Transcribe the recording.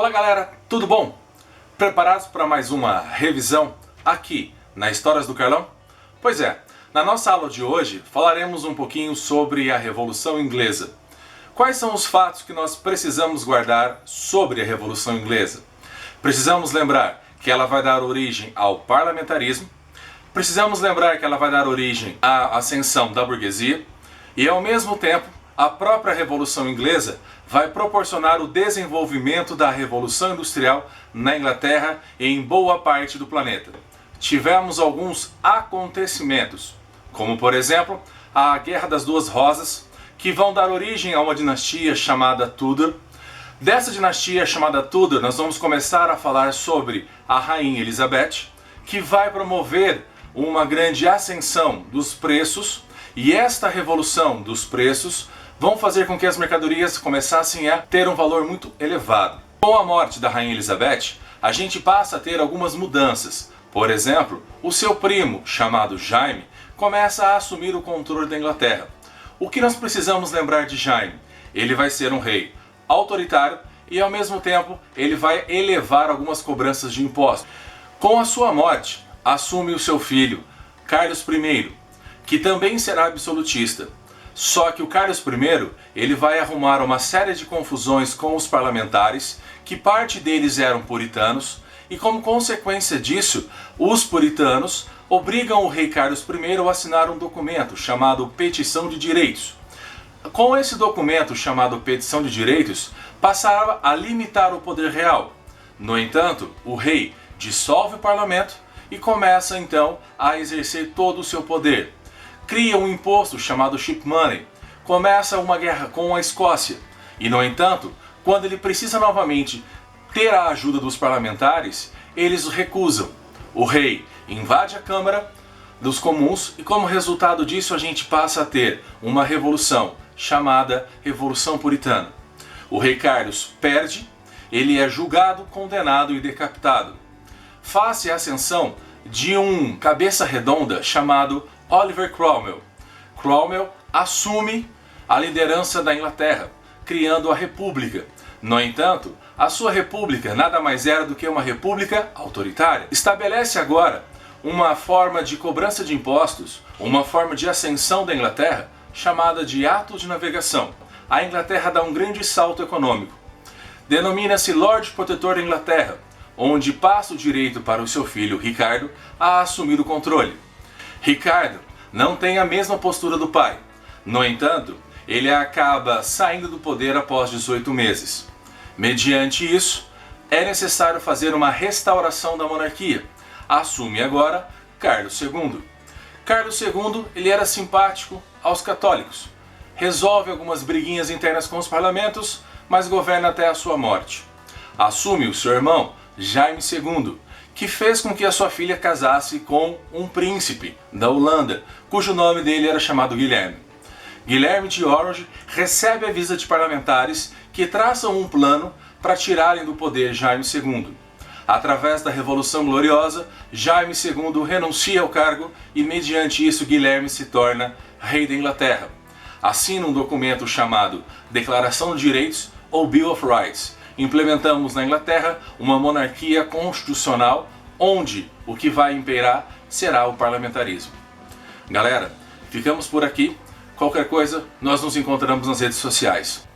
Fala galera, tudo bom? Preparados para mais uma revisão aqui na Histórias do Carlão? Pois é, na nossa aula de hoje falaremos um pouquinho sobre a Revolução Inglesa. Quais são os fatos que nós precisamos guardar sobre a Revolução Inglesa? Precisamos lembrar que ela vai dar origem ao parlamentarismo, precisamos lembrar que ela vai dar origem à ascensão da burguesia e, ao mesmo tempo, a própria Revolução Inglesa vai proporcionar o desenvolvimento da Revolução Industrial na Inglaterra e em boa parte do planeta. Tivemos alguns acontecimentos, como por exemplo a Guerra das Duas Rosas, que vão dar origem a uma dinastia chamada Tudor. Dessa dinastia chamada Tudor, nós vamos começar a falar sobre a Rainha Elizabeth, que vai promover uma grande ascensão dos preços, e esta revolução dos preços vão fazer com que as mercadorias começassem a ter um valor muito elevado. Com a morte da Rainha Elizabeth, a gente passa a ter algumas mudanças. Por exemplo, o seu primo, chamado Jaime, começa a assumir o controle da Inglaterra. O que nós precisamos lembrar de Jaime? Ele vai ser um rei autoritário e, ao mesmo tempo, ele vai elevar algumas cobranças de impostos. Com a sua morte, assume o seu filho, Carlos I, que também será absolutista. Só que o Carlos I, ele vai arrumar uma série de confusões com os parlamentares, que parte deles eram puritanos, e como consequência disso, os puritanos obrigam o rei Carlos I a assinar um documento chamado Petição de Direitos. Com esse documento chamado Petição de Direitos, passava a limitar o poder real. No entanto, o rei dissolve o parlamento e começa então a exercer todo o seu poder. Cria um imposto chamado Ship Money, começa uma guerra com a Escócia e, no entanto, quando ele precisa novamente ter a ajuda dos parlamentares, eles o recusam. O rei invade a Câmara dos Comuns e, como resultado disso, a gente passa a ter uma revolução chamada Revolução Puritana. O rei Carlos perde, ele é julgado, condenado e decapitado. Faz-se a ascensão de um cabeça redonda chamado Oliver Cromwell. Cromwell assume a liderança da Inglaterra, criando a República. No entanto, a sua república nada mais era do que uma república autoritária. Estabelece agora uma forma de cobrança de impostos, uma forma de ascensão da Inglaterra, chamada de Ato de Navegação. A Inglaterra dá um grande salto econômico. Denomina-se Lorde Protetor da Inglaterra, onde passa o direito para o seu filho Ricardo a assumir o controle. Ricardo não tem a mesma postura do pai. No entanto, ele acaba saindo do poder após 18 meses. Mediante isso, é necessário fazer uma restauração da monarquia. Assume agora Carlos II. Carlos II, ele era simpático aos católicos. Resolve algumas briguinhas internas com os parlamentos, mas governa até a sua morte. Assume o seu irmão, Jaime II, que fez com que a sua filha casasse com um príncipe da Holanda, cujo nome dele era chamado Guilherme. Guilherme de Orange recebe a visita de parlamentares que traçam um plano para tirarem do poder Jaime II. Através da Revolução Gloriosa, Jaime II renuncia ao cargo e, mediante isso, Guilherme se torna rei da Inglaterra. Assina um documento chamado Declaração de Direitos ou Bill of Rights. Implementamos na Inglaterra uma monarquia constitucional onde o que vai imperar será o parlamentarismo. Galera, ficamos por aqui. Qualquer coisa, nós nos encontramos nas redes sociais.